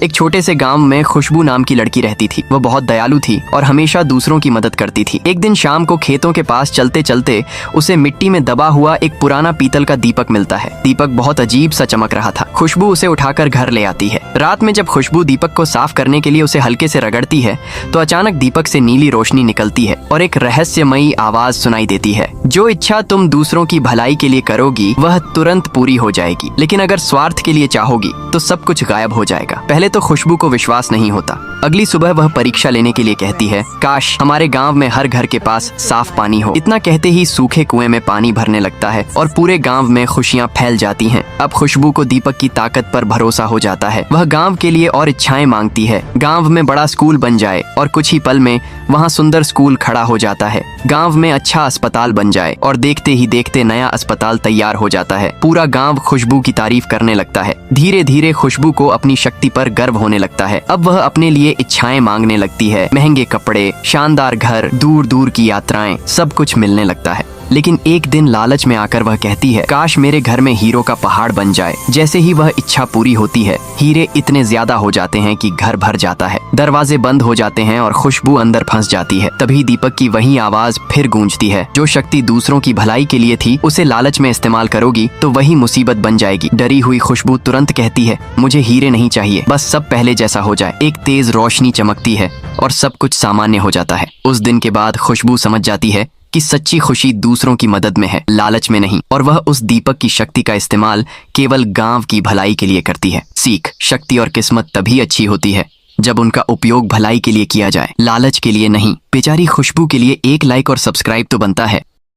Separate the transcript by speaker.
Speaker 1: एक छोटे से गांव में खुशबू नाम की लड़की रहती थी। वो बहुत दयालु थी और हमेशा दूसरों की मदद करती थी। एक दिन शाम को खेतों के पास चलते चलते उसे मिट्टी में दबा हुआ एक पुराना पीतल का दीपक मिलता है। दीपक बहुत अजीब सा चमक रहा था। खुशबू उसे उठाकर घर ले आती है। रात में जब खुशबू दीपक को साफ करने के लिए उसे हल्के से रगड़ती है तो अचानक दीपक से नीली रोशनी निकलती है और एक रहस्यमयी आवाज सुनाई देती है, जो इच्छा तुम दूसरों की भलाई के लिए करोगी वह तुरंत पूरी हो जाएगी, लेकिन अगर स्वार्थ के लिए चाहोगी तो सब कुछ गायब हो जाएगा। पहले तो खुशबू को विश्वास नहीं होता। अगली सुबह वह परीक्षा लेने के लिए कहती है, काश हमारे गांव में हर घर के पास साफ पानी हो। इतना कहते ही सूखे कुएं में पानी भरने लगता है और पूरे गांव में खुशियां फैल जाती हैं। अब खुशबू को दीपक की ताकत पर भरोसा हो जाता है। वह गांव के लिए और इच्छाएं मांगती है। गांव में बड़ा स्कूल बन जाए और कुछ ही पल में वहां सुंदर स्कूल खड़ा हो जाता है। गांव में अच्छा अस्पताल बन जाए और देखते ही देखते नया अस्पताल तैयार हो जाता है। पूरा गांव खुशबू की तारीफ करने लगता है। धीरे धीरे खुशबू को अपनी शक्ति पर गर्व होने लगता है। अब वह अपने लिए इच्छाएं मांगने लगती है। महंगे कपड़े, शानदार घर, दूर दूर की यात्राएं, सब कुछ मिलने लगता है। लेकिन एक दिन लालच में आकर वह कहती है, काश मेरे घर में हीरो का पहाड़ बन जाए। जैसे ही वह इच्छा पूरी होती है, हीरे इतने ज्यादा हो जाते हैं कि घर भर जाता है। दरवाजे बंद हो जाते हैं और खुशबू अंदर फंस जाती है। तभी दीपक की वही आवाज फिर गूंजती है, जो शक्ति दूसरों की भलाई के लिए थी उसे लालच में इस्तेमाल करोगी तो वही मुसीबत बन जाएगी। डरी हुई खुशबू तुरंत कहती है, मुझे हीरे नहीं चाहिए, बस सब पहले जैसा हो जाए। एक तेज रोशनी चमकती है और सब कुछ सामान्य हो जाता है। उस दिन के बाद खुशबू समझ जाती है कि सच्ची खुशी दूसरों की मदद में है, लालच में नहीं, और वह उस दीपक की शक्ति का इस्तेमाल केवल गांव की भलाई के लिए करती है। सीख, शक्ति और किस्मत तभी अच्छी होती है जब उनका उपयोग भलाई के लिए किया जाए, लालच के लिए नहीं। बेचारी खुशबू के लिए एक लाइक और सब्सक्राइब तो बनता है।